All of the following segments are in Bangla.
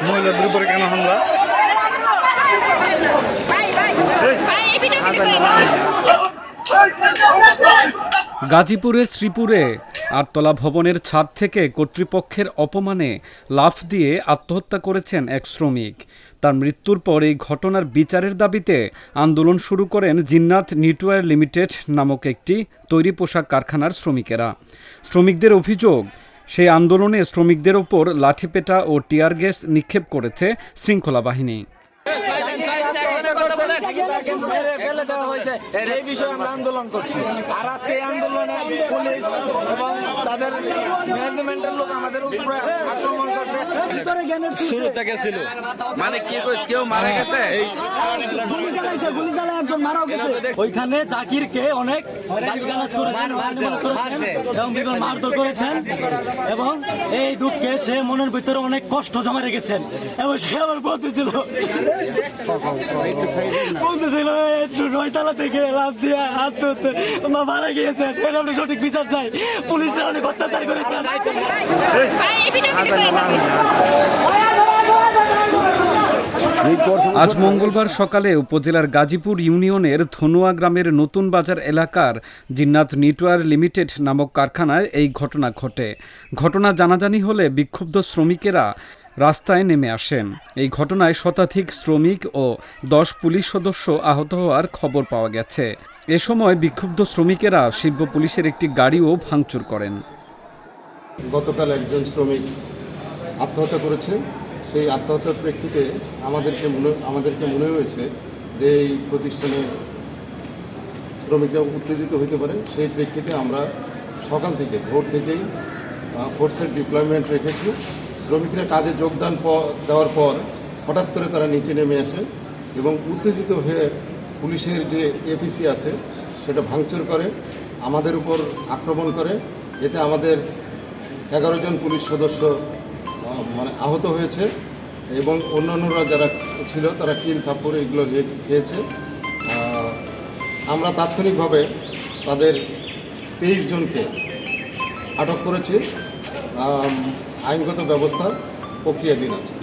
মহিলাদের উপরে কেন হামলা? গাজীপুরের শ্রীপুরে আটতলা ভবনের ছাদ থেকে কর্তৃপক্ষের অপমানে লাফ দিয়ে আত্মহত্যা করেছেন এক শ্রমিক। তার মৃত্যুর পর এই ঘটনার বিচারের দাবিতে আন্দোলন শুরু করেন জিন্নাত নিটওয়্যার লিমিটেড নামক একটি তৈরি পোশাক কারখানার শ্রমিকেরা। শ্রমিকদের অভিযোগ, সেই আন্দোলনে শ্রমিকদের ওপর লাঠিপেটা ও টিয়ার গ্যাস নিক্ষেপ করেছে শৃঙ্খলা বাহিনী। এই বিষয়ে আমরা আন্দোলন করছি, আর আজকে এই আন্দোলনে পুলিশ এবং তাদের ম্যানেজমেন্টের লোক আমাদের উপরে আক্রমণ করছে। শুরু থেকে ছিল মানে কেউ মারা গেছে, গুলি চালায় একজন মারাও গেছে। ওইখানে জাকিরকে অনেক গালিগালাজ করেছেন এবং বিভিন্ন মারধর করেছেন এবং এই দুঃখে সে মনের ভিতরে অনেক কষ্ট জমা রেখেছেন এবং সে আবার বলতেছিল নয়তলা থেকে লাভ দিয়ে মারা গিয়েছেন। আমরা সঠিক বিচার চাই, পুলিশরা অনেক অত্যাচার করেছে। আজ মঙ্গলবার সকালে উপজেলার গাজীপুর ইউনিয়নের ধনুয়া গ্রামের নতুন বাজার এলাকার জিন্নাত নিটওয়্যার লিমিটেড নামক কারখানায় এই ঘটনা ঘটে। ঘটনা জানাজানি হলে বিক্ষুব্ধ শ্রমিকেরা রাস্তায় নেমে আসেন। এই ঘটনায় শতাধিক শ্রমিক ও 10 পুলিশ সদস্য আহত হওয়ার খবর পাওয়া গেছে। এ সময় বিক্ষুব্ধ শ্রমিকেরা শিল্প পুলিশের একটি গাড়িও ভাঙচুর করেন। গতকাল একজন শ্রমিক আত্মহত্যা করেছে। সেই আত্মহত্যার প্রেক্ষিতে আমাদেরকে মনে হয়েছে যে এই প্রতিষ্ঠানে শ্রমিকরা উত্তেজিত হতে পারে। সেই প্রেক্ষিতে আমরা সকাল থেকে ভোর থেকেই ফোর্সের ডিপ্লয়মেন্ট রেখেছি। শ্রমিকরা কাজে যোগদান দেওয়ার পর হঠাৎ করে তারা নিচে নেমে আসে এবং উত্তেজিত হয়ে পুলিশের যে এপিসি আছে সেটা ভাঙচুর করে, আমাদের উপর আক্রমণ করে। এতে আমাদের 11 জন পুলিশ সদস্য আহত হয়েছে এবং অন্যান্যরা যারা ছিল তারা কিল থাপ্পড় এগুলো খেয়েছে। আমরা তাৎক্ষণিকভাবে তাদের 23 জনকে আটক করেছি। আইনগত ব্যবস্থা প্রক্রিয়াধীন আছে।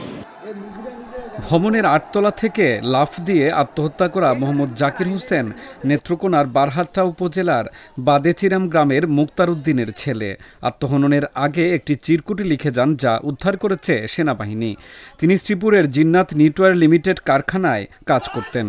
ভবনের 8তলা থেকে লাফ দিয়ে আত্মহত্যা করা মোহাম্মদ জাকির হোসেন নেত্রকোনার বারহাট্টা উপজেলার বাদেচিরাম গ্রামের মুক্তার উদ্দিনের ছেলে। আত্মহননের আগে একটি চিরকুটি লিখে যান, যা উদ্ধার করেছে সেনাবাহিনী। তিনি শ্রীপুরের জিন্নাত নিটওয়্যার লিমিটেড কারখানায় কাজ করতেন।